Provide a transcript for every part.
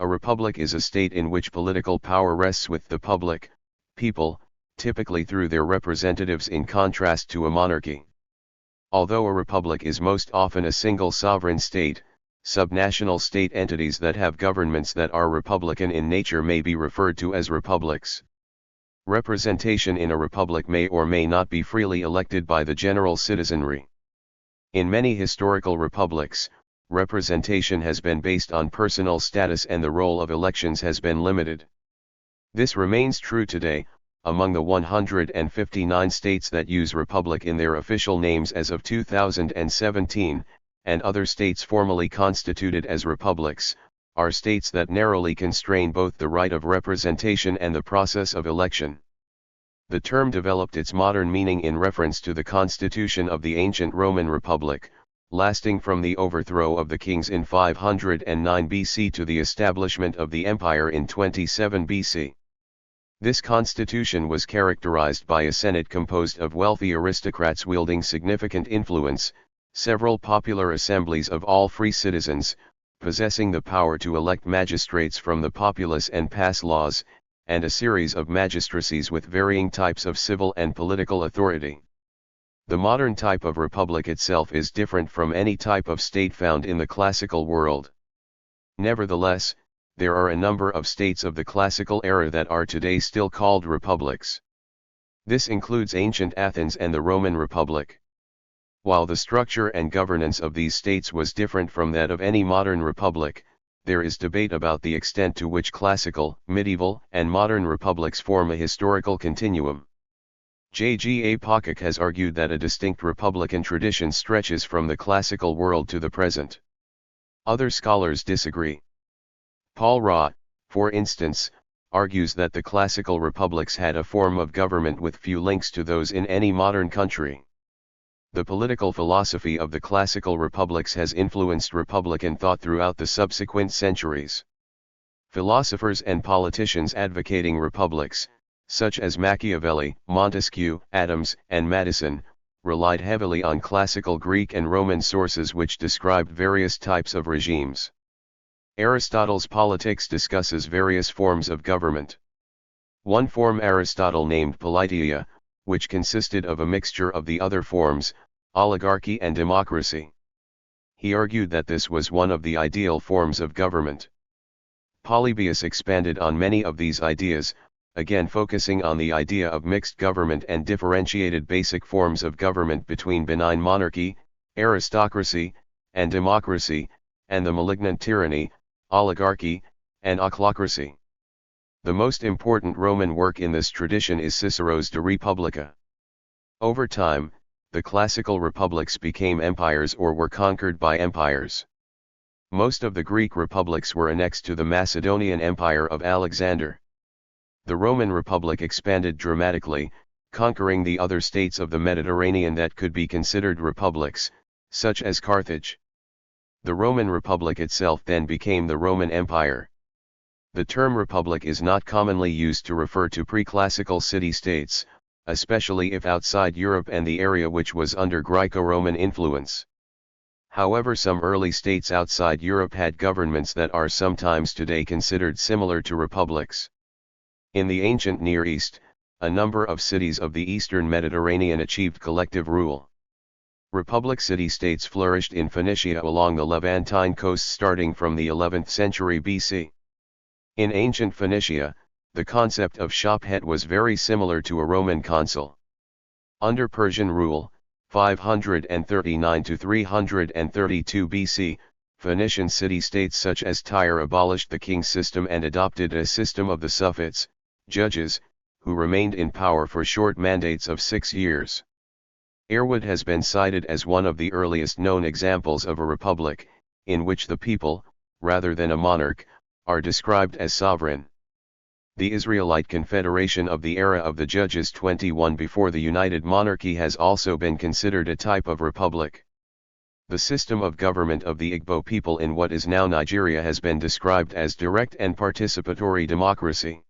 A republic is a state in which political power rests with the public, people, typically through their representatives, in contrast to a monarchy. Although a republic is most often a single sovereign state, subnational state entities that have governments that are republican in nature may be referred to as republics. Representation in a republic may or may not be freely elected by the general citizenry. In many historical republics, representation has been based on personal status and the role of elections has been limited. This remains true today, among the 159 states that use republic in their official names as of 2017, and other states formally constituted as republics, are states that narrowly constrain both the right of representation and the process of election. The term developed its modern meaning in reference to the constitution of the ancient Roman Republic, lasting from the overthrow of the kings in 509 BC to the establishment of the empire in 27 BC. This constitution was characterized by a senate composed of wealthy aristocrats wielding significant influence, several popular assemblies of all free citizens, possessing the power to elect magistrates from the populace and pass laws, and a series of magistracies with varying types of civil and political authority. The modern type of republic itself is different from any type of state found in the classical world. Nevertheless, there are a number of states of the classical era that are today still called republics. This includes ancient Athens and the Roman Republic. While the structure and governance of these states was different from that of any modern republic, there is debate about the extent to which classical, medieval, and modern republics form a historical continuum. J.G.A. Pakak has argued that a distinct republican tradition stretches from the classical world to the present. Other scholars disagree. Paul Raw, for instance, argues that the classical republics had a form of government with few links to those in any modern country. The political philosophy of the classical republics has influenced republican thought throughout the subsequent centuries. Philosophers and politicians advocating republics, such as Machiavelli, Montesquieu, Adams, and Madison, relied heavily on classical Greek and Roman sources which described various types of regimes. Aristotle's Politics discusses various forms of government. One form Aristotle named politeia, which consisted of a mixture of the other forms, oligarchy and democracy. He argued that this was one of the ideal forms of government. Polybius expanded on many of these ideas, again focusing on the idea of mixed government and differentiated basic forms of government between benign monarchy, aristocracy, and democracy, and the malignant tyranny, oligarchy, and ochlocracy. The most important Roman work in this tradition is Cicero's De Republica. Over time, the classical republics became empires or were conquered by empires. Most of the Greek republics were annexed to the Macedonian Empire of Alexander. The Roman Republic expanded dramatically, conquering the other states of the Mediterranean that could be considered republics, such as Carthage. The Roman Republic itself then became the Roman Empire. The term republic is not commonly used to refer to pre-classical city-states, especially if outside Europe and the area which was under Greco-Roman influence. However, some early states outside Europe had governments that are sometimes today considered similar to republics. In the ancient Near East, a number of cities of the eastern Mediterranean achieved collective rule. Republic city-states flourished in Phoenicia along the Levantine coast starting from the 11th century BC. In ancient Phoenicia, the concept of shophead was very similar to a Roman consul. Under Persian rule, 539 to 332 BC, Phoenician city-states such as Tyre abolished the king system and adopted a system of the suffets, judges, who remained in power for short mandates of 6 years. Erwood has been cited as one of the earliest known examples of a republic, in which the people, rather than a monarch, are described as sovereign. The Israelite Confederation of the era of the Judges 21 before the United Monarchy has also been considered a type of republic. The system of government of the Igbo people in what is now Nigeria has been described as direct and participatory democracy.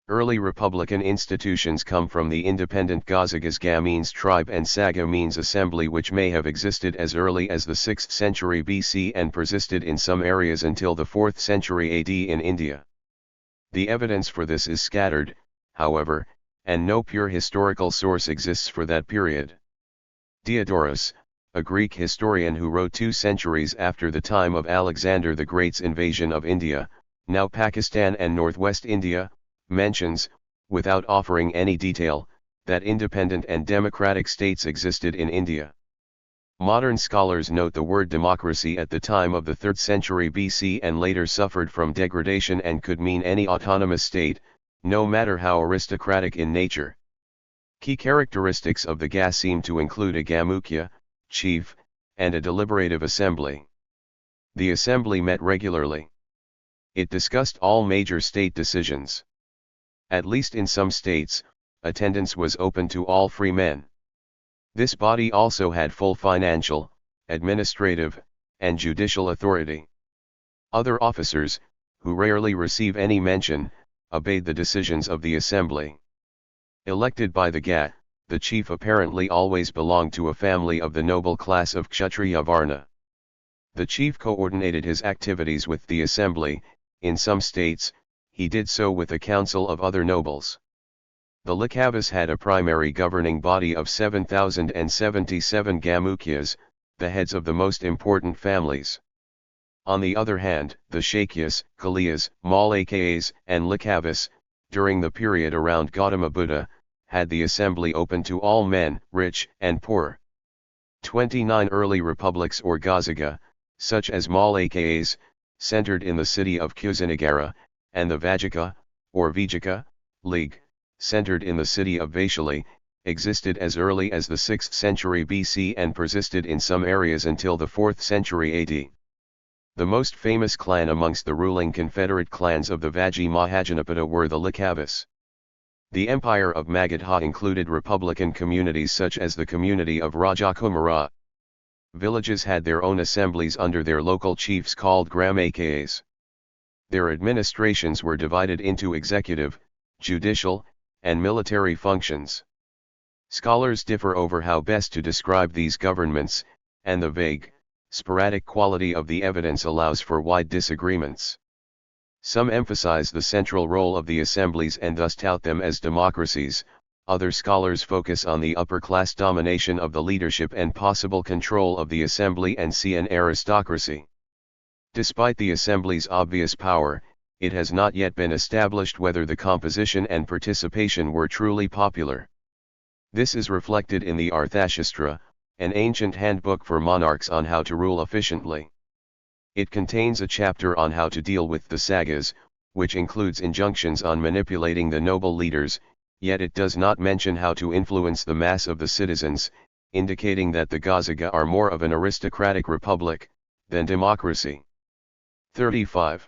Early republican institutions come from the independent Gazagas means tribe and Saga means assembly, which may have existed as early as the 6th century BC and persisted in some areas until the 4th century AD in India. The evidence for this is scattered, however, and no pure historical source exists for that period. Diodorus, a Greek historian who wrote 2 centuries after the time of Alexander the Great's invasion of India, now Pakistan and northwest India, mentions, without offering any detail, that independent and democratic states existed in India. Modern scholars note the word democracy at the time of the 3rd century BC and later suffered from degradation and could mean any autonomous state, no matter how aristocratic in nature. Key characteristics of the GA seem to include a Gamukya, chief, and a deliberative assembly. The assembly met regularly. It discussed all major state decisions. At least in some states, attendance was open to all free men. This body also had full financial, administrative, and judicial authority. Other officers, who rarely receive any mention, obeyed the decisions of the assembly. Elected by the GA, the chief apparently always belonged to a family of the noble class of Kshatriya Varna. The chief coordinated his activities with the assembly. In some states, he did so with a council of other nobles. The Likavas had a primary governing body of 7,077 Gamukyas, the heads of the most important families. On the other hand, the Shakyas, Kaliyas, Malakas, and Likavas, during the period around Gautama Buddha, had the assembly open to all men, rich and poor. 29 early republics or Gazaga, such as Malakas, centered in the city of Kusinagara, and the Vajika, or Vijika, League, centered in the city of Vaishali, existed as early as the 6th century BC and persisted in some areas until the 4th century AD. The most famous clan amongst the ruling confederate clans of the Vaji Mahajanapada were the Likavas. The empire of Magadha included republican communities such as the community of Rajakumara. Villages had their own assemblies under their local chiefs called Gramakas. Their administrations were divided into executive, judicial, and military functions. Scholars differ over how best to describe these governments, and the vague, sporadic quality of the evidence allows for wide disagreements. Some emphasize the central role of the assemblies and thus tout them as democracies. Other scholars focus on the upper-class domination of the leadership and possible control of the assembly and see an aristocracy. Despite the assembly's obvious power, it has not yet been established whether the composition and participation were truly popular. This is reflected in the Arthashastra, an ancient handbook for monarchs on how to rule efficiently. It contains a chapter on how to deal with the sagas, which includes injunctions on manipulating the noble leaders, yet it does not mention how to influence the mass of the citizens, indicating that the Gazaga are more of an aristocratic republic than democracy. 35.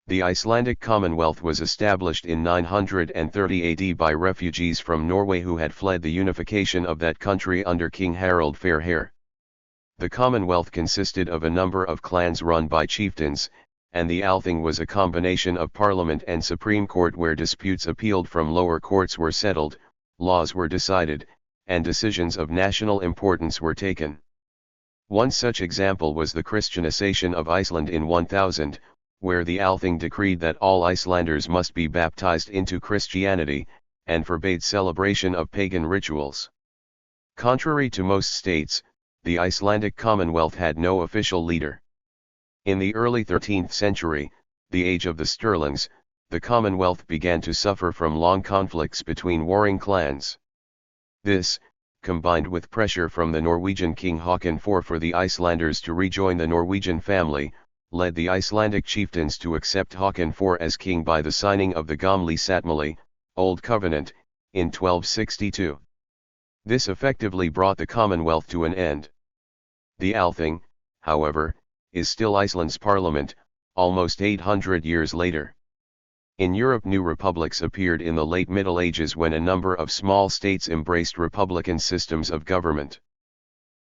The Icelandic Commonwealth was established in 930 AD by refugees from Norway who had fled the unification of that country under King Harald Fairhair. The Commonwealth consisted of a number of clans run by chieftains, and the Althing was a combination of parliament and supreme court where disputes appealed from lower courts were settled, laws were decided, and decisions of national importance were taken. One such example was the Christianization of Iceland in 1000, where the Althing decreed that all Icelanders must be baptized into Christianity, and forbade celebration of pagan rituals. Contrary to most states, the Icelandic Commonwealth had no official leader. In the early 13th century, the age of the Stirlings, the Commonwealth began to suffer from long conflicts between warring clans. This, combined with pressure from the Norwegian King Haakon IV for the Icelanders to rejoin the Norwegian family, led the Icelandic chieftains to accept Haakon IV as king by the signing of the Gamli Sáttmáli, Old Covenant, in 1262. This effectively brought the Commonwealth to an end. The Althing, however, is still Iceland's parliament, almost 800 years later. In Europe, new republics appeared in the late Middle Ages when a number of small states embraced republican systems of government.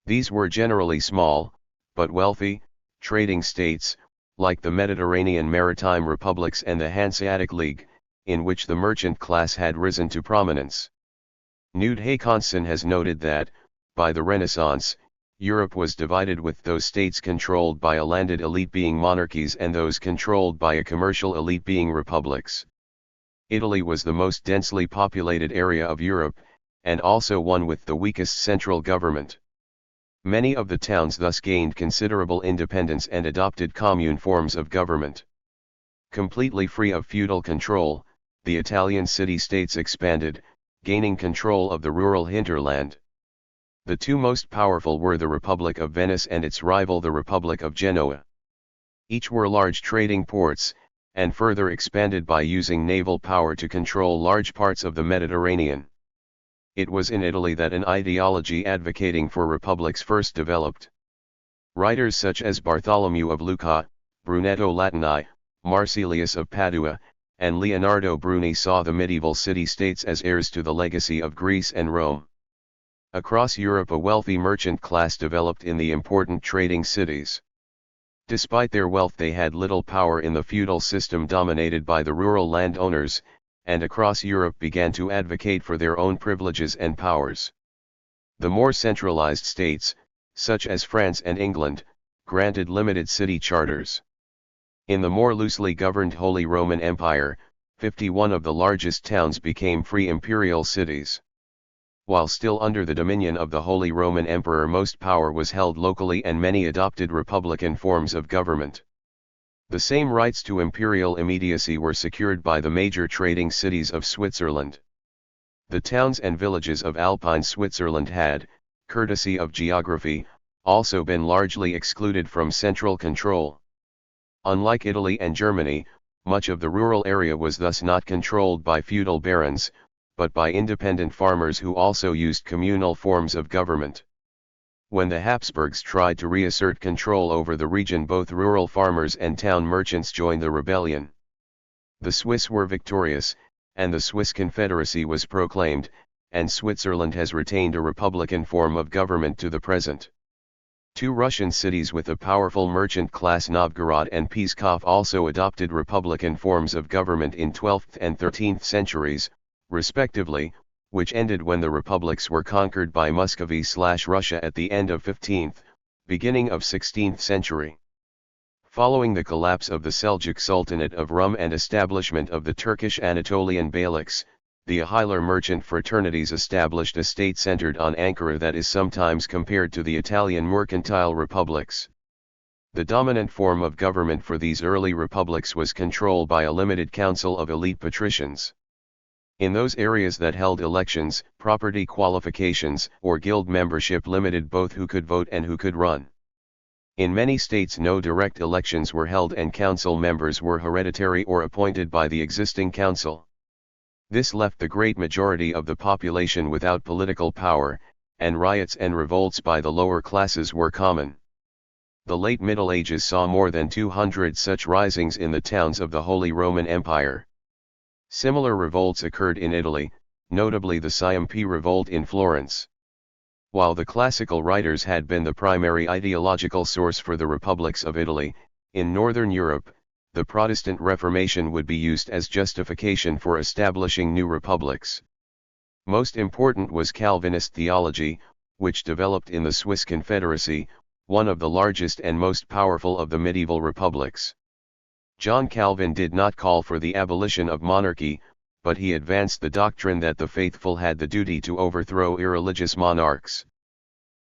These were generally small, but wealthy, trading states, like the Mediterranean maritime republics and the Hanseatic League, in which the merchant class had risen to prominence. Knud Håkansson has noted that, by the Renaissance, Europe was divided, with those states controlled by a landed elite being monarchies and those controlled by a commercial elite being republics. Italy was the most densely populated area of Europe, and also one with the weakest central government. Many of the towns thus gained considerable independence and adopted commune forms of government. Completely free of feudal control, the Italian city-states expanded, gaining control of the rural hinterland. The two most powerful were the Republic of Venice and its rival the Republic of Genoa. Each were large trading ports, and further expanded by using naval power to control large parts of the Mediterranean. It was in Italy that an ideology advocating for republics first developed. Writers such as Bartholomew of Lucca, Brunetto Latini, Marsilius of Padua, and Leonardo Bruni saw the medieval city-states as heirs to the legacy of Greece and Rome. Across Europe, a wealthy merchant class developed in the important trading cities. Despite their wealth, they had little power in the feudal system dominated by the rural landowners, and across Europe began to advocate for their own privileges and powers. The more centralized states, such as France and England, granted limited city charters. In the more loosely governed Holy Roman Empire, 51 of the largest towns became free imperial cities. While still under the dominion of the Holy Roman Emperor, most power was held locally and many adopted republican forms of government. The same rights to imperial immediacy were secured by the major trading cities of Switzerland. The towns and villages of Alpine Switzerland had, courtesy of geography, also been largely excluded from central control. Unlike Italy and Germany, much of the rural area was thus not controlled by feudal barons, but by independent farmers who also used communal forms of government. When the Habsburgs tried to reassert control over the region, both rural farmers and town merchants joined the rebellion. The Swiss were victorious, and the Swiss Confederacy was proclaimed, and Switzerland has retained a republican form of government to the present. Two Russian cities with a powerful merchant class, Novgorod and Pskov, also adopted republican forms of government in 12th and 13th centuries, respectively, which ended when the republics were conquered by Muscovy/Russia at the end of 15th, beginning of 16th century. Following the collapse of the Seljuk Sultanate of Rum and establishment of the Turkish Anatolian Beyliks, the Ahilar merchant fraternities established a state centered on Ankara that is sometimes compared to the Italian mercantile republics. The dominant form of government for these early republics was control by a limited council of elite patricians. In those areas that held elections, property qualifications or guild membership limited both who could vote and who could run. In many states no direct elections were held and council members were hereditary or appointed by the existing council. This left the great majority of the population without political power, and riots and revolts by the lower classes were common. The late Middle Ages saw more than 200 such risings in the towns of the Holy Roman Empire. Similar revolts occurred in Italy, notably the Ciompi revolt in Florence. While the classical writers had been the primary ideological source for the republics of Italy, in Northern Europe, the Protestant Reformation would be used as justification for establishing new republics. Most important was Calvinist theology, which developed in the Swiss Confederacy, one of the largest and most powerful of the medieval republics. John Calvin did not call for the abolition of monarchy, but he advanced the doctrine that the faithful had the duty to overthrow irreligious monarchs.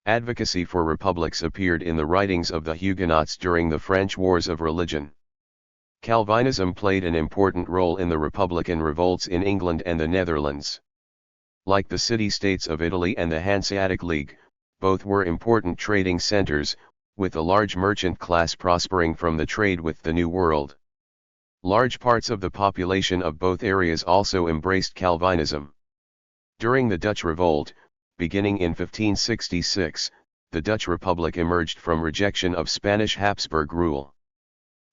Advocacy for republics appeared in the writings of the Huguenots during the French Wars of Religion. Calvinism played an important role in the republican revolts in England and the Netherlands. Like the city-states of Italy and the Hanseatic League, both were important trading centers, with a large merchant class prospering from the trade with the New World. Large parts of the population of both areas also embraced Calvinism. During the Dutch Revolt, beginning in 1566, the Dutch Republic emerged from rejection of Spanish Habsburg rule.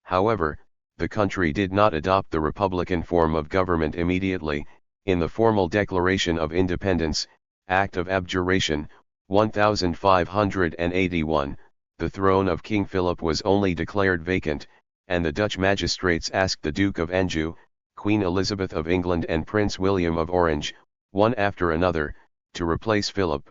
However, the country did not adopt the republican form of government immediately. In the formal Declaration of Independence, Act of Abjuration, 1581, the throne of King Philip was only declared vacant, and the Dutch magistrates asked the Duke of Anjou, Queen Elizabeth of England and Prince William of Orange, one after another, to replace Philip.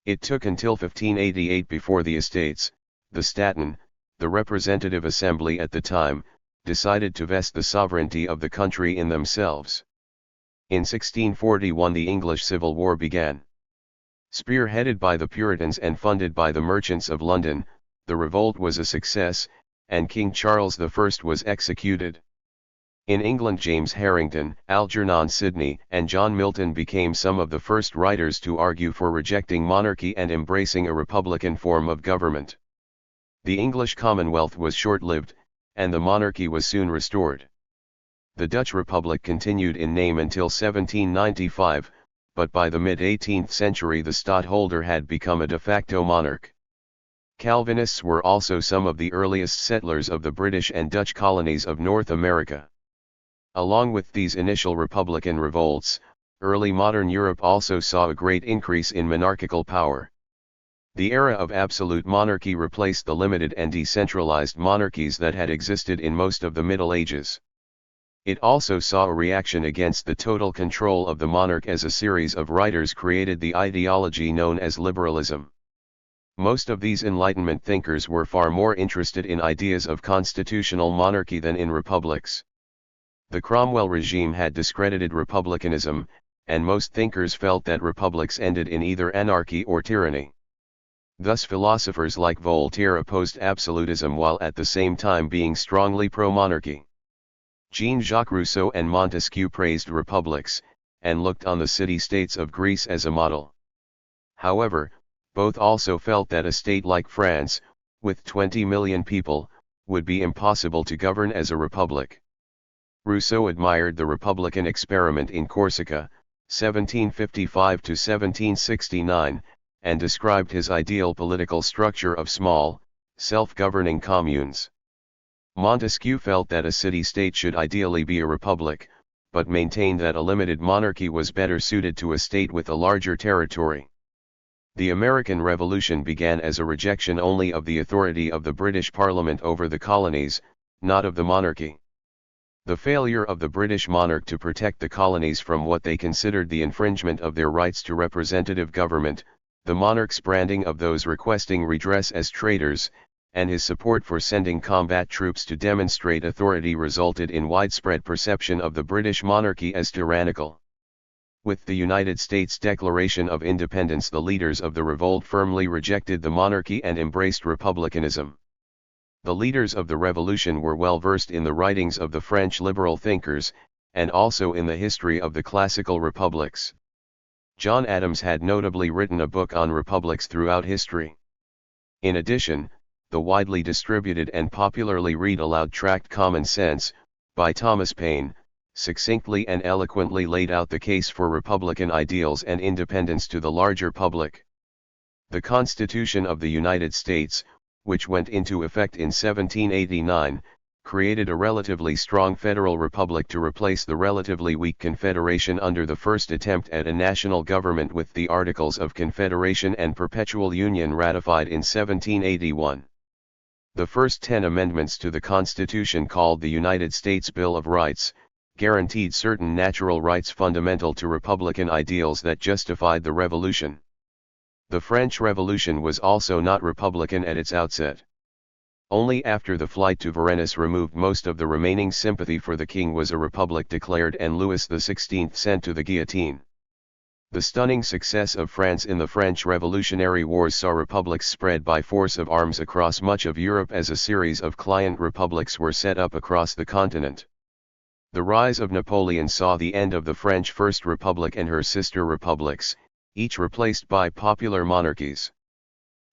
It took until 1588 before the Estates, the Staten, the representative assembly at the time, decided to vest the sovereignty of the country in themselves. In 1641 the English Civil War began. Spearheaded by the Puritans and funded by the merchants of London, the revolt was a success, and King Charles I was executed. In England James Harrington, Algernon Sidney, and John Milton became some of the first writers to argue for rejecting monarchy and embracing a republican form of government. The English Commonwealth was short-lived, and the monarchy was soon restored. The Dutch Republic continued in name until 1795, but by the mid-18th century the stadtholder had become a de facto monarch. Calvinists were also some of the earliest settlers of the British and Dutch colonies of North America. Along with these initial republican revolts, early modern Europe also saw a great increase in monarchical power. The era of absolute monarchy replaced the limited and decentralized monarchies that had existed in most of the Middle Ages. It also saw a reaction against the total control of the monarch as a series of writers created the ideology known as liberalism. Most of these Enlightenment thinkers were far more interested in ideas of constitutional monarchy than in republics. The Cromwell regime had discredited republicanism, and most thinkers felt that republics ended in either anarchy or tyranny. Thus philosophers like Voltaire opposed absolutism while at the same time being strongly pro-monarchy. Jean-Jacques Rousseau and Montesquieu praised republics, and looked on the city-states of Greece as a model. However, both also felt that a state like France, with 20 million people, would be impossible to govern as a republic. Rousseau admired the republican experiment in Corsica, 1755 to 1769, and described his ideal political structure of small, self-governing communes. Montesquieu felt that a city-state should ideally be a republic, but maintained that a limited monarchy was better suited to a state with a larger territory. The American Revolution began as a rejection only of the authority of the British Parliament over the colonies, not of the monarchy. The failure of the British monarch to protect the colonies from what they considered the infringement of their rights to representative government, the monarch's branding of those requesting redress as traitors, and his support for sending combat troops to demonstrate authority resulted in widespread perception of the British monarchy as tyrannical. With the United States Declaration of Independence, the leaders of the revolt firmly rejected the monarchy and embraced republicanism. The leaders of the revolution were well versed in the writings of the French liberal thinkers, and also in the history of the classical republics. John Adams had notably written a book on republics throughout history. In addition, the widely distributed and popularly read aloud tract Common Sense, by Thomas Paine, succinctly and eloquently laid out the case for republican ideals and independence to the larger public. The Constitution of the United States, which went into effect in 1789, created a relatively strong federal republic to replace the relatively weak Confederation under the first attempt at a national government with the Articles of Confederation and Perpetual Union ratified in 1781. The first 10 amendments to the Constitution, called the United States Bill of Rights, guaranteed certain natural rights fundamental to republican ideals that justified the revolution. The French Revolution was also not republican at its outset. Only after the flight to Varennes removed most of the remaining sympathy for the king was a republic declared and Louis XVI sent to the guillotine. The stunning success of France in the French Revolutionary Wars saw republics spread by force of arms across much of Europe as a series of client republics were set up across the continent. The rise of Napoleon saw the end of the French First Republic and her sister republics, each replaced by popular monarchies.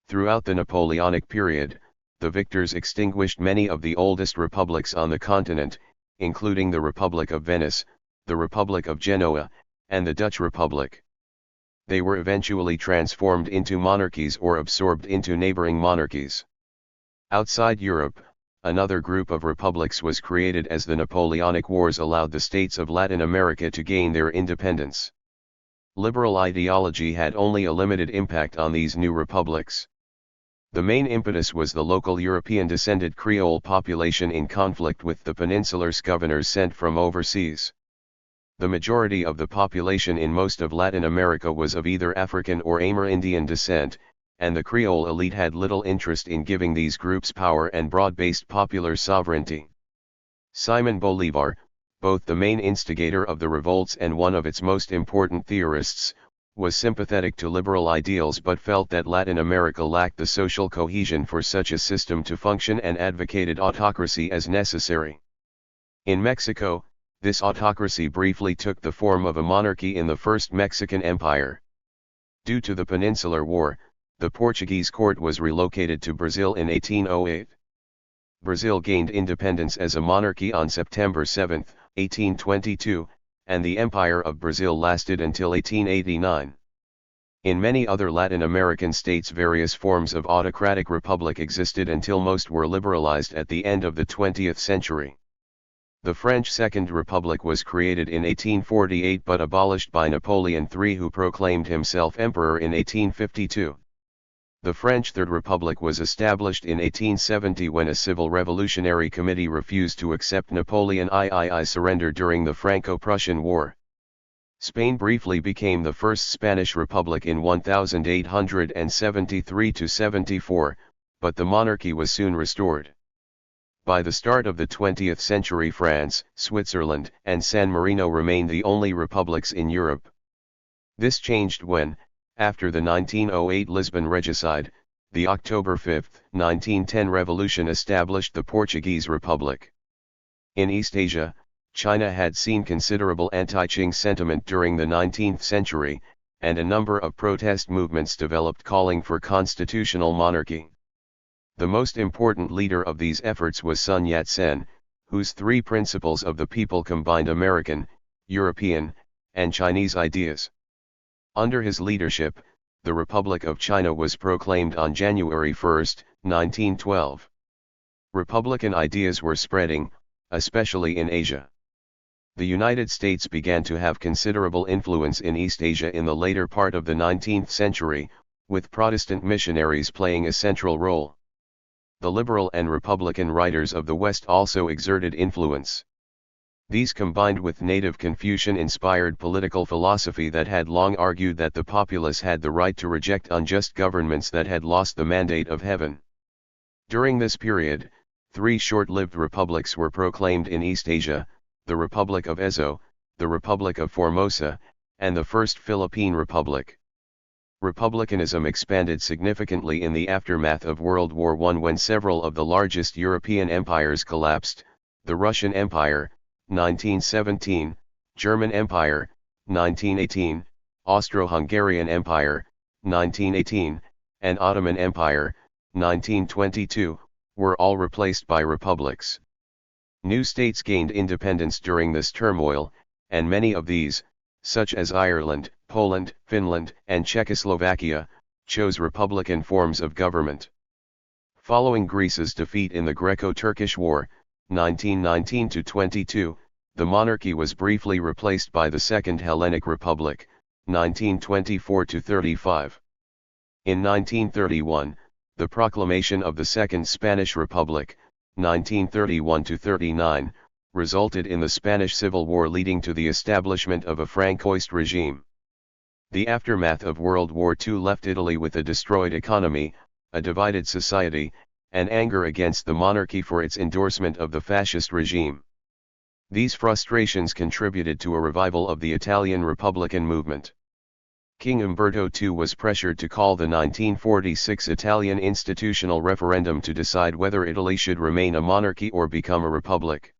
Throughout the Napoleonic period, the victors extinguished many of the oldest republics on the continent, including the Republic of Venice, the Republic of Genoa, and the Dutch Republic. They were eventually transformed into monarchies or absorbed into neighboring monarchies. Outside Europe, another group of republics was created as the Napoleonic Wars allowed the states of Latin America to gain their independence. Liberal ideology had only a limited impact on these new republics. The main impetus was the local European-descended Creole population in conflict with the peninsular governors sent from overseas. The majority of the population in most of Latin America was of either African or Amerindian descent, and the Creole elite had little interest in giving these groups power and broad-based popular sovereignty. Simon Bolivar, both the main instigator of the revolts and one of its most important theorists, was sympathetic to liberal ideals but felt that Latin America lacked the social cohesion for such a system to function and advocated autocracy as necessary. In Mexico, this autocracy briefly took the form of a monarchy in the First Mexican Empire. Due to the Peninsular War, the Portuguese court was relocated to Brazil in 1808. Brazil gained independence as a monarchy on September 7, 1822, and the Empire of Brazil lasted until 1889. In many other Latin American states various forms of autocratic republic existed until most were liberalized at the end of the 20th century. The French Second Republic was created in 1848 but abolished by Napoleon III, who proclaimed himself emperor in 1852. The French Third Republic was established in 1870 when a civil revolutionary committee refused to accept Napoleon's surrender during the Franco-Prussian War. Spain briefly became the First Spanish Republic in 1873–74, but the monarchy was soon restored. By the start of the 20th century, France, Switzerland, and San Marino remained the only republics in Europe. This changed when, after the 1908 Lisbon Regicide, the October 5, 1910 revolution established the Portuguese Republic. In East Asia, China had seen considerable anti-Qing sentiment during the 19th century, and a number of protest movements developed calling for constitutional monarchy. The most important leader of these efforts was Sun Yat-sen, whose three principles of the people combined American, European, and Chinese ideas. Under his leadership, the Republic of China was proclaimed on January 1, 1912. Republican ideas were spreading, especially in Asia. The United States began to have considerable influence in East Asia in the later part of the 19th century, with Protestant missionaries playing a central role. The liberal and Republican writers of the West also exerted influence. These combined with native Confucian-inspired political philosophy that had long argued that the populace had the right to reject unjust governments that had lost the mandate of heaven. During this period, three short-lived republics were proclaimed in East Asia: the Republic of Ezo, the Republic of Formosa, and the First Philippine Republic. Republicanism expanded significantly in the aftermath of World War I when several of the largest European empires collapsed: the Russian Empire, 1917, German Empire, 1918, Austro-Hungarian Empire, 1918, and Ottoman Empire, 1922, were all replaced by republics. New states gained independence during this turmoil, and many of these, such as Ireland, Poland, Finland, and Czechoslovakia, chose republican forms of government. Following Greece's defeat in the Greco-Turkish War, 1919–22, the monarchy was briefly replaced by the Second Hellenic Republic, 1924–35. In 1931, the proclamation of the Second Spanish Republic, 1931–39, resulted in the Spanish Civil War, leading to the establishment of a Francoist regime. The aftermath of World War II left Italy with a destroyed economy, a divided society, and anger against the monarchy for its endorsement of the fascist regime. These frustrations contributed to a revival of the Italian Republican movement. King Umberto II was pressured to call the 1946 Italian institutional referendum to decide whether Italy should remain a monarchy or become a republic.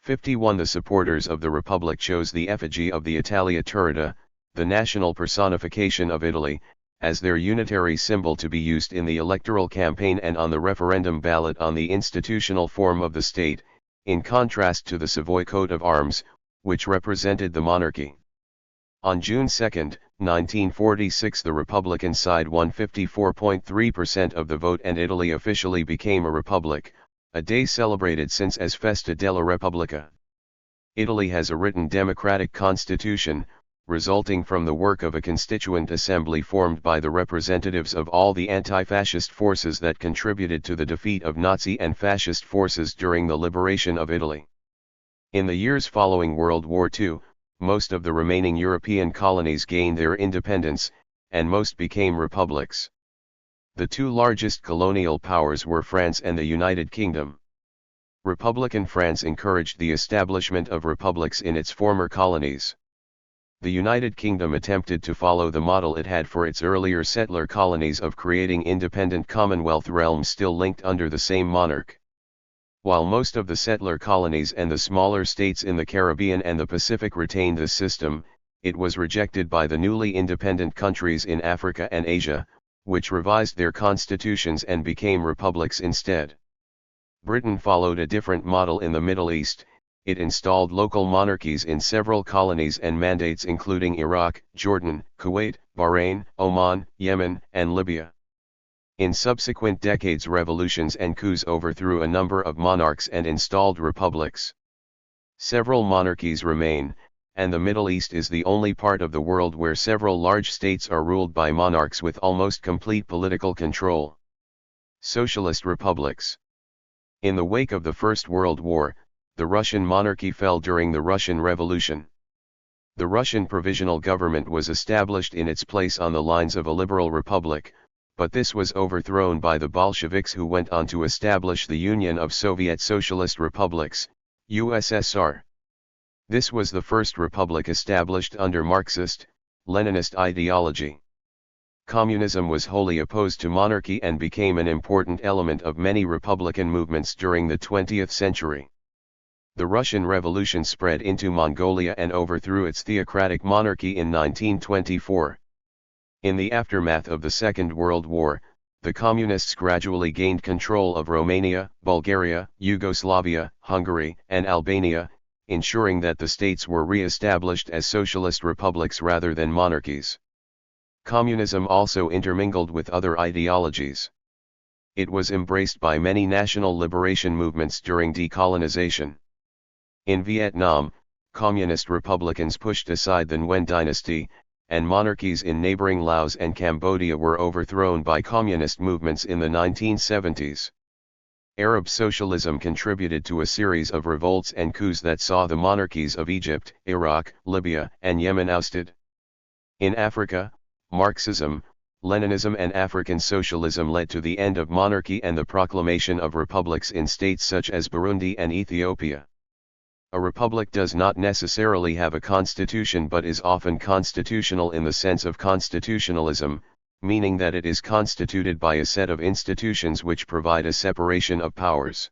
51 The supporters of the republic chose the effigy of the Italia Turrita, the national personification of Italy, as their unitary symbol to be used in the electoral campaign and on the referendum ballot on the institutional form of the state, in contrast to the Savoy coat of arms, which represented the monarchy. On June 2, 1946, the Republican side won 54.3% of the vote and Italy officially became a republic, a day celebrated since as Festa della Repubblica. Italy has a written democratic constitution, resulting from the work of a constituent assembly formed by the representatives of all the anti-fascist forces that contributed to the defeat of Nazi and fascist forces during the liberation of Italy. In the years following World War II, most of the remaining European colonies gained their independence, and most became republics. The two largest colonial powers were France and the United Kingdom. Republican France encouraged the establishment of republics in its former colonies. The United Kingdom attempted to follow the model it had for its earlier settler colonies of creating independent Commonwealth realms still linked under the same monarch. While most of the settler colonies and the smaller states in the Caribbean and the Pacific retained this system, it was rejected by the newly independent countries in Africa and Asia, which revised their constitutions and became republics instead. Britain followed a different model in the Middle East. It installed local monarchies in several colonies and mandates including Iraq, Jordan, Kuwait, Bahrain, Oman, Yemen, and Libya. In subsequent decades, revolutions and coups overthrew a number of monarchs and installed republics. Several monarchies remain, and the Middle East is the only part of the world where several large states are ruled by monarchs with almost complete political control. Socialist republics. In the wake of the First World War, the Russian monarchy fell during the Russian Revolution. The Russian provisional government was established in its place on the lines of a liberal republic, but this was overthrown by the Bolsheviks, who went on to establish the Union of Soviet Socialist Republics, USSR. This was the first republic established under Marxist, Leninist ideology. Communism was wholly opposed to monarchy and became an important element of many republican movements during the 20th century. The Russian Revolution spread into Mongolia and overthrew its theocratic monarchy in 1924. In the aftermath of the Second World War, the Communists gradually gained control of Romania, Bulgaria, Yugoslavia, Hungary, and Albania, ensuring that the states were re-established as socialist republics rather than monarchies. Communism also intermingled with other ideologies. It was embraced by many national liberation movements during decolonization. In Vietnam, communist republicans pushed aside the Nguyen dynasty, and monarchies in neighboring Laos and Cambodia were overthrown by communist movements in the 1970s. Arab socialism contributed to a series of revolts and coups that saw the monarchies of Egypt, Iraq, Libya, and Yemen ousted. In Africa, Marxism, Leninism and African socialism led to the end of monarchy and the proclamation of republics in states such as Burundi and Ethiopia. A republic does not necessarily have a constitution but is often constitutional in the sense of constitutionalism, meaning that it is constituted by a set of institutions which provide a separation of powers.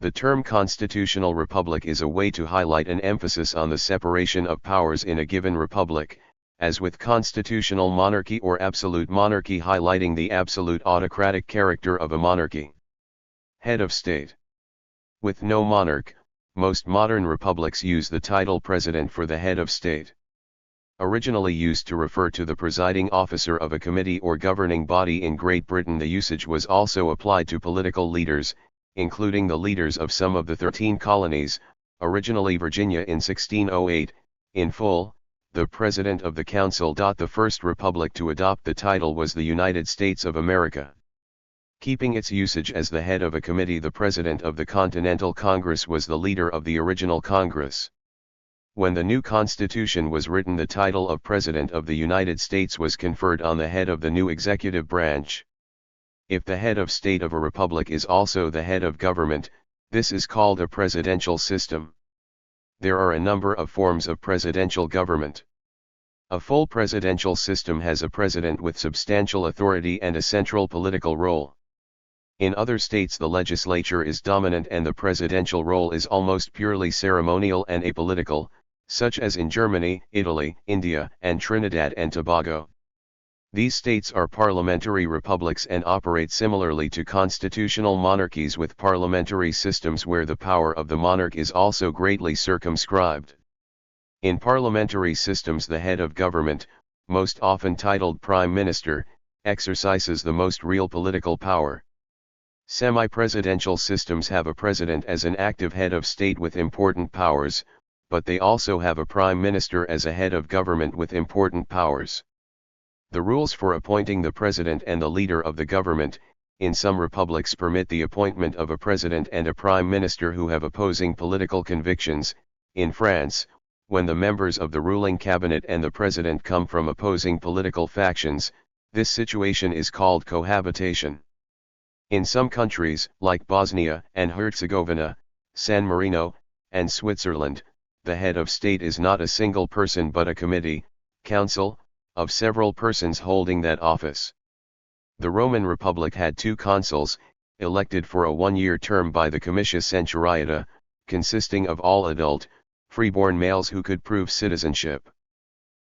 The term constitutional republic is a way to highlight an emphasis on the separation of powers in a given republic, as with constitutional monarchy or absolute monarchy highlighting the absolute autocratic character of a monarchy. Head of state. With no monarch, most modern republics use the title president for the head of state. Originally used to refer to the presiding officer of a committee or governing body in Great Britain, the usage was also applied to political leaders, including the leaders of some of the 13 colonies, originally Virginia in 1608, in full, the President of the Council. The first republic to adopt the title was the United States of America. Keeping its usage as the head of a committee, the President of the Continental Congress was the leader of the original Congress. When the new Constitution was written, the title of President of the United States was conferred on the head of the new executive branch. If the head of state of a republic is also the head of government, this is called a presidential system. There are a number of forms of presidential government. A full presidential system has a president with substantial authority and a central political role. In other states, the legislature is dominant and the presidential role is almost purely ceremonial and apolitical, such as in Germany, Italy, India, and Trinidad and Tobago. These states are parliamentary republics and operate similarly to constitutional monarchies with parliamentary systems where the power of the monarch is also greatly circumscribed. In parliamentary systems, the head of government, most often titled Prime Minister, exercises the most real political power. Semi-presidential systems have a president as an active head of state with important powers, but they also have a prime minister as a head of government with important powers. The rules for appointing the president and the leader of the government, in some republics permit the appointment of a president and a prime minister who have opposing political convictions. In France, when the members of the ruling cabinet and the president come from opposing political factions, this situation is called cohabitation. In some countries, like Bosnia and Herzegovina, San Marino, and Switzerland, the head of state is not a single person but a committee, council, of several persons holding that office. The Roman Republic had 2 consuls, elected for a 1-year term by the Comitia Centuriata, consisting of all adult, freeborn males who could prove citizenship.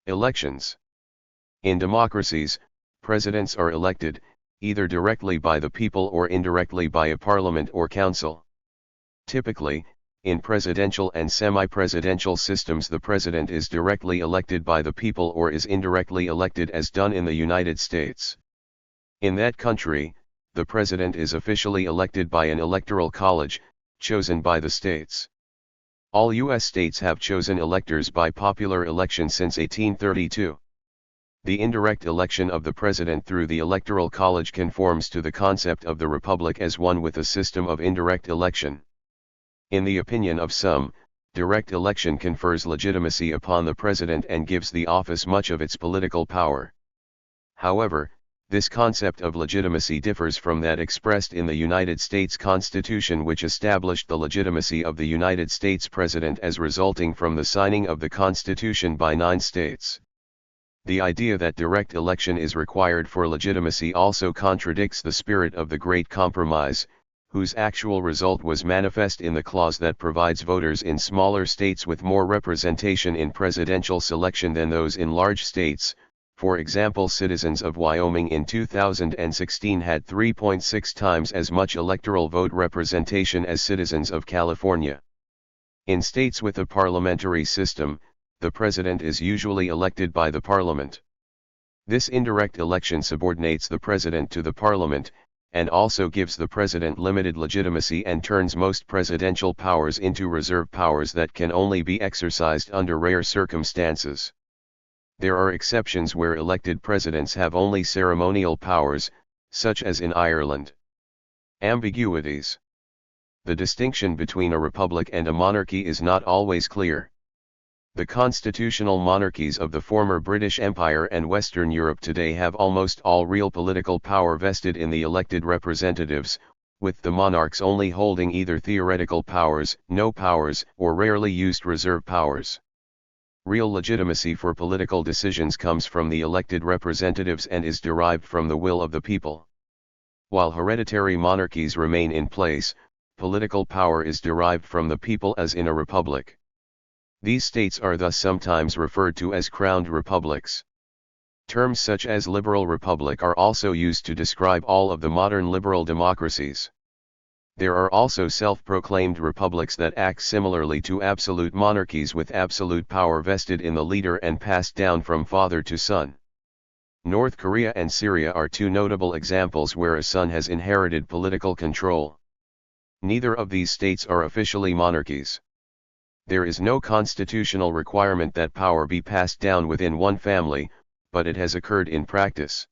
Elections. In democracies, presidents are elected, either directly by the people or indirectly by a parliament or council. Typically, in presidential and semi-presidential systems the president is directly elected by the people or is indirectly elected as done in the United States. In that country, the president is officially elected by an electoral college, chosen by the states. All U.S. states have chosen electors by popular election since 1832. The indirect election of the president through the electoral college conforms to the concept of the republic as one with a system of indirect election. In the opinion of some, direct election confers legitimacy upon the president and gives the office much of its political power. However, this concept of legitimacy differs from that expressed in the United States Constitution, which established the legitimacy of the United States President as resulting from the signing of the Constitution by 9 states. The idea that direct election is required for legitimacy also contradicts the spirit of the Great Compromise, whose actual result was manifest in the clause that provides voters in smaller states with more representation in presidential selection than those in large states. For example, citizens of Wyoming in 2016 had 3.6 times as much electoral vote representation as citizens of California. In states with a parliamentary system, the president is usually elected by the parliament. This indirect election subordinates the president to the parliament, and also gives the president limited legitimacy and turns most presidential powers into reserve powers that can only be exercised under rare circumstances. There are exceptions where elected presidents have only ceremonial powers, such as in Ireland. Ambiguities. The distinction between a republic and a monarchy is not always clear. The constitutional monarchies of the former British Empire and Western Europe today have almost all real political power vested in the elected representatives, with the monarchs only holding either theoretical powers, no powers, or rarely used reserve powers. Real legitimacy for political decisions comes from the elected representatives and is derived from the will of the people. While hereditary monarchies remain in place, political power is derived from the people as in a republic. These states are thus sometimes referred to as crowned republics. Terms such as liberal republic are also used to describe all of the modern liberal democracies. There are also self-proclaimed republics that act similarly to absolute monarchies with absolute power vested in the leader and passed down from father to son. North Korea and Syria are 2 notable examples where a son has inherited political control. Neither of these states are officially monarchies. There is no constitutional requirement that power be passed down within one family, but it has occurred in practice.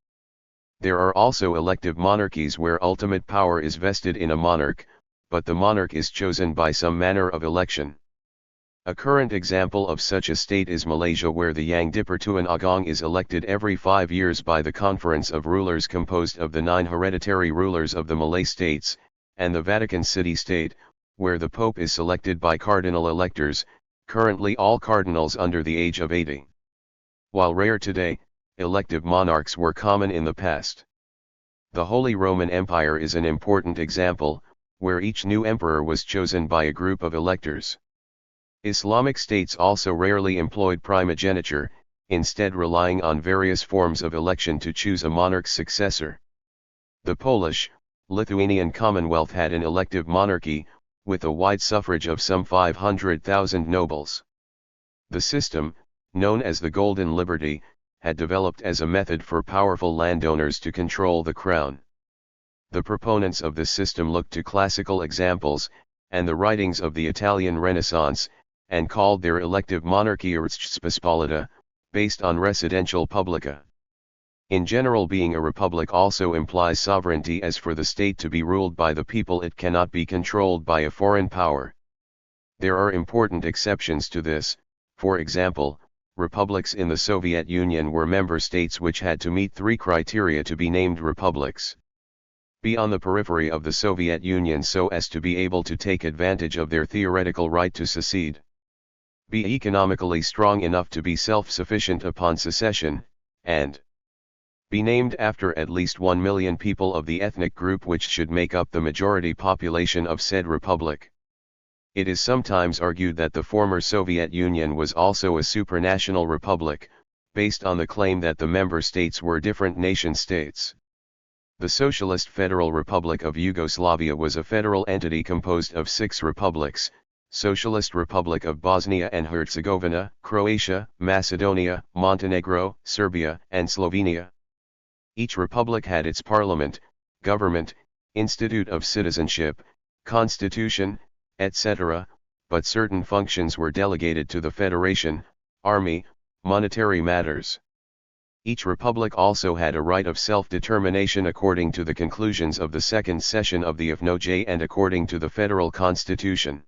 There are also elective monarchies where ultimate power is vested in a monarch, but the monarch is chosen by some manner of election. A current example of such a state is Malaysia, where the Yang di-Pertuan Agong is elected every 5 years by the Conference of Rulers composed of the 9 hereditary rulers of the Malay states, and the Vatican City State, where the Pope is selected by cardinal electors, currently all cardinals under the age of 80. While rare today, elective monarchs were common in the past. The Holy Roman Empire is an important example, where each new emperor was chosen by a group of electors. Islamic states also rarely employed primogeniture, instead relying on various forms of election to choose a monarch's successor. The Polish, Lithuanian Commonwealth had an elective monarchy, with a wide suffrage of some 500,000 nobles. The system, known as the Golden Liberty, had developed as a method for powerful landowners to control the crown. The proponents of this system looked to classical examples, and the writings of the Italian Renaissance, and called their elective monarchy aristocratic, based on residential publica. In general, being a republic also implies sovereignty, as for the state to be ruled by the people it cannot be controlled by a foreign power. There are important exceptions to this. For example, republics in the Soviet Union were member states which had to meet 3 criteria to be named republics. Be on the periphery of the Soviet Union so as to be able to take advantage of their theoretical right to secede. Be economically strong enough to be self-sufficient upon secession, and be named after at least 1 million people of the ethnic group which should make up the majority population of said republic. It is sometimes argued that the former Soviet Union was also a supranational republic, based on the claim that the member states were different nation-states. The Socialist Federal Republic of Yugoslavia was a federal entity composed of 6 republics: Socialist Republic of Bosnia and Herzegovina, Croatia, Macedonia, Montenegro, Serbia, and Slovenia. Each republic had its parliament, government, institute of citizenship, constitution, etc., but certain functions were delegated to the federation, army, monetary matters. Each republic also had a right of self-determination according to the conclusions of the second session of the UFNOJ and according to the federal constitution.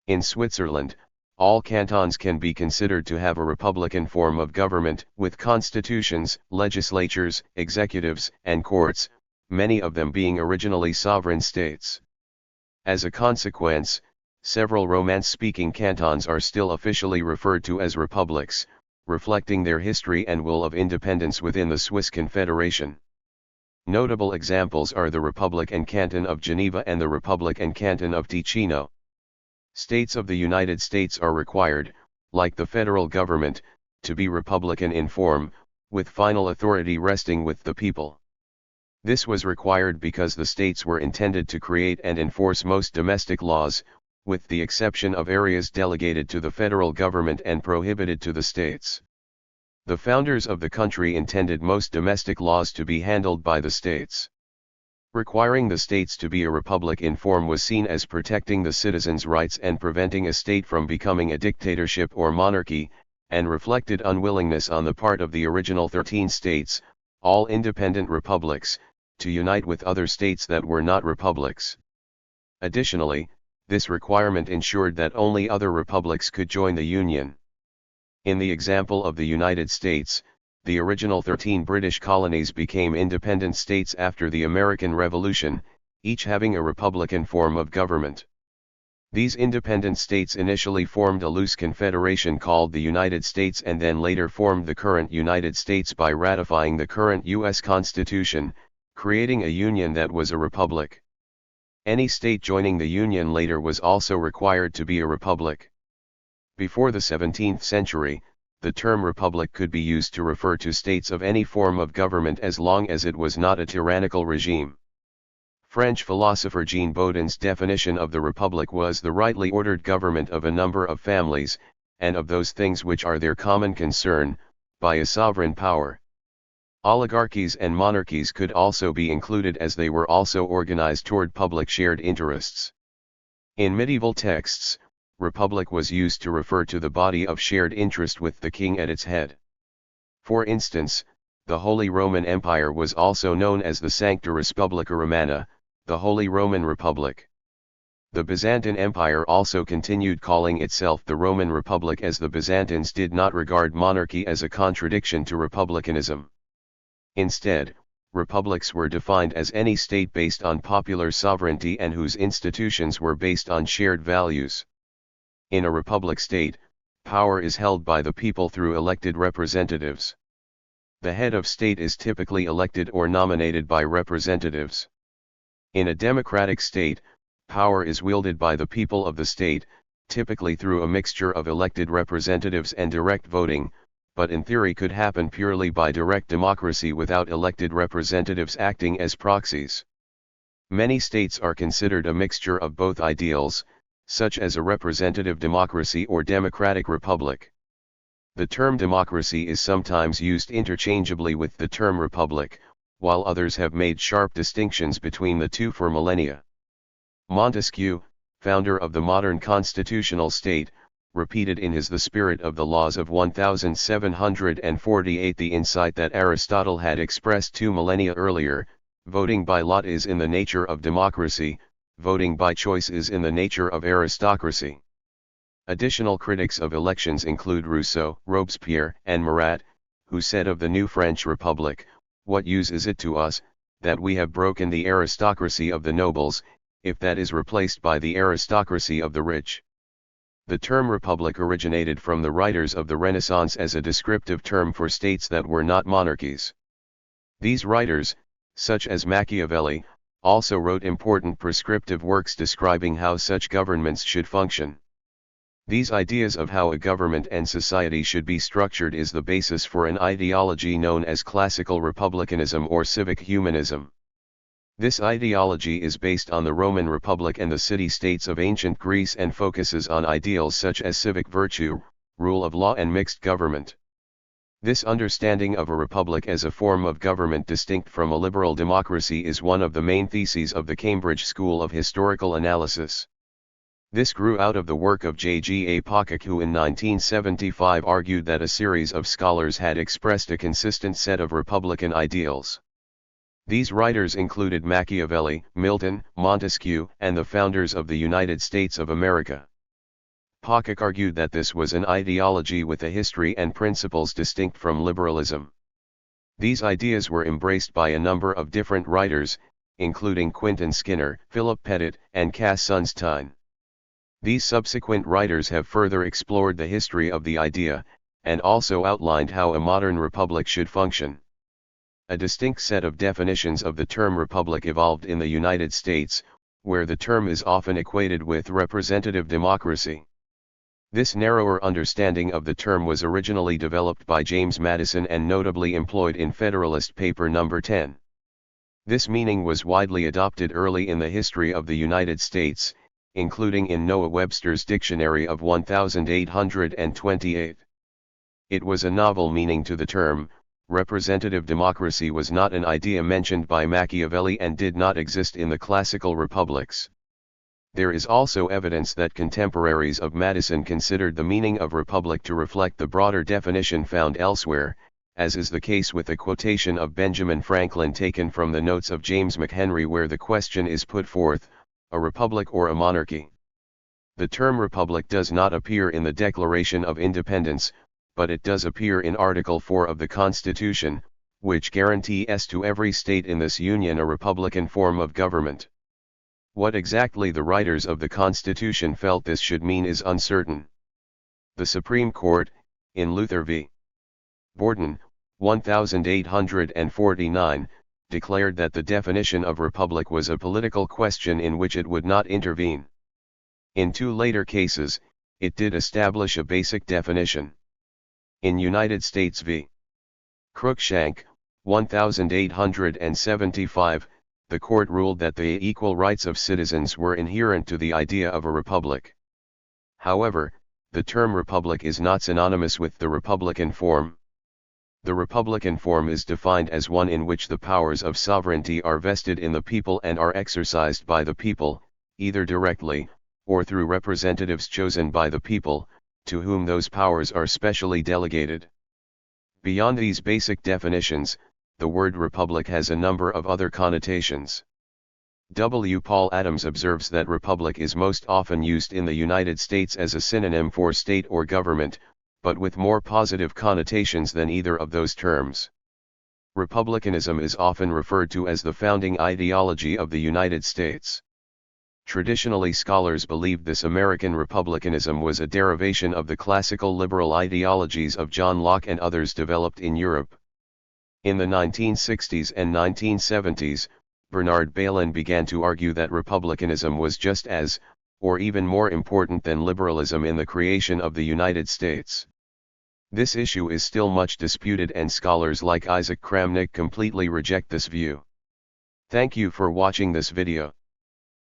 In Switzerland, all cantons can be considered to have a republican form of government, with constitutions, legislatures, executives, and courts, many of them being originally sovereign states. As a consequence, several Romance-speaking cantons are still officially referred to as republics, reflecting their history and will of independence within the Swiss Confederation. Notable examples are the Republic and Canton of Geneva and the Republic and Canton of Ticino. States of the United States are required, like the federal government, to be republican in form, with final authority resting with the people. This was required because the states were intended to create and enforce most domestic laws, with the exception of areas delegated to the federal government and prohibited to the states. The founders of the country intended most domestic laws to be handled by the states. Requiring the states to be a republic in form was seen as protecting the citizens' rights and preventing a state from becoming a dictatorship or monarchy, and reflected unwillingness on the part of the original 13 states, all independent republics, to unite with other states that were not republics. Additionally, this requirement ensured that only other republics could join the Union. In the example of the United States, the original 13 British colonies became independent states after the American Revolution, each having a republican form of government. These independent states initially formed a loose confederation called the United States and then later formed the current United States by ratifying the current U.S. Constitution, creating a union that was a republic. Any state joining the Union later was also required to be a republic. Before the 17th century, the term republic could be used to refer to states of any form of government as long as it was not a tyrannical regime. French philosopher Jean Bodin's definition of the republic was the rightly ordered government of a number of families, and of those things which are their common concern, by a sovereign power. Oligarchies and monarchies could also be included as they were also organized toward public shared interests. In medieval texts, republic was used to refer to the body of shared interest with the king at its head. For instance, the Holy Roman Empire was also known as the Sancta Respublica Romana, the Holy Roman Republic. The Byzantine Empire also continued calling itself the Roman Republic, as the Byzantines did not regard monarchy as a contradiction to republicanism. Instead, republics were defined as any state based on popular sovereignty and whose institutions were based on shared values. In a republic state, power is held by the people through elected representatives. The head of state is typically elected or nominated by representatives. In a democratic state, power is wielded by the people of the state, typically through a mixture of elected representatives and direct voting, but in theory could happen purely by direct democracy without elected representatives acting as proxies. Many states are considered a mixture of both ideals, such as a representative democracy or democratic republic. The term democracy is sometimes used interchangeably with the term republic, while others have made sharp distinctions between the two for millennia. Montesquieu, founder of the modern constitutional state, repeated in his The Spirit of the Laws of 1748 the insight that Aristotle had expressed 2 millennia earlier: voting by lot is in the nature of democracy, voting by choice is in the nature of aristocracy. Additional critics of elections include Rousseau, Robespierre, and Marat, who said of the new French Republic, "What use is it to us, that we have broken the aristocracy of the nobles, if that is replaced by the aristocracy of the rich?" The term republic originated from the writers of the Renaissance as a descriptive term for states that were not monarchies. These writers, such as Machiavelli, also wrote important prescriptive works describing how such governments should function. These ideas of how a government and society should be structured is the basis for an ideology known as classical republicanism or civic humanism. This ideology is based on the Roman Republic and the city-states of ancient Greece and focuses on ideals such as civic virtue, rule of law and mixed government. This understanding of a republic as a form of government distinct from a liberal democracy is one of the main theses of the Cambridge School of Historical Analysis. This grew out of the work of J.G.A. Publica, who in 1975 argued that a series of scholars had expressed a consistent set of republican ideals. These writers included Machiavelli, Milton, Montesquieu, and the founders of the United States of America. Publica argued that this was an ideology with a history and principles distinct from liberalism. These ideas were embraced by a number of different writers, including Quentin Skinner, Philip Pettit, and Cass Sunstein. These subsequent writers have further explored the history of the idea, and also outlined how a modern republic should function. A distinct set of definitions of the term republic evolved in the United States, where the term is often equated with representative democracy. This narrower understanding of the term was originally developed by James Madison and notably employed in Federalist Paper No. 10. This meaning was widely adopted early in the history of the United States, including in Noah Webster's Dictionary of 1828. It was a novel meaning to the term. Representative democracy was not an idea mentioned by Machiavelli and did not exist in the classical republics. There is also evidence that contemporaries of Madison considered the meaning of republic to reflect the broader definition found elsewhere, as is the case with a quotation of Benjamin Franklin taken from the notes of James McHenry where the question is put forth, a republic or a monarchy. The term republic does not appear in the Declaration of Independence, but it does appear in Article 4 of the Constitution, which guarantees to every state in this union a republican form of government. What exactly the writers of the Constitution felt this should mean is uncertain. The Supreme Court, in Luther v. Borden, 1849, declared that the definition of republic was a political question in which it would not intervene. In 2 later cases, it did establish a basic definition. In United States v. Cruikshank, 1875, the court ruled that the equal rights of citizens were inherent to the idea of a republic. However, the term republic is not synonymous with the republican form. The republican form is defined as one in which the powers of sovereignty are vested in the people and are exercised by the people, either directly, or through representatives chosen by the people, to whom those powers are specially delegated. Beyond these basic definitions, the word republic has a number of other connotations. W. Paul Adams observes that republic is most often used in the United States as a synonym for state or government, but with more positive connotations than either of those terms. Republicanism is often referred to as the founding ideology of the United States. Traditionally, scholars believed this American republicanism was a derivation of the classical liberal ideologies of John Locke and others developed in Europe. In the 1960s and 1970s, Bernard Bailyn began to argue that republicanism was just as, or even more important than liberalism in the creation of the United States. This issue is still much disputed and scholars like Isaac Kramnik completely reject this view. Thank you for watching this video.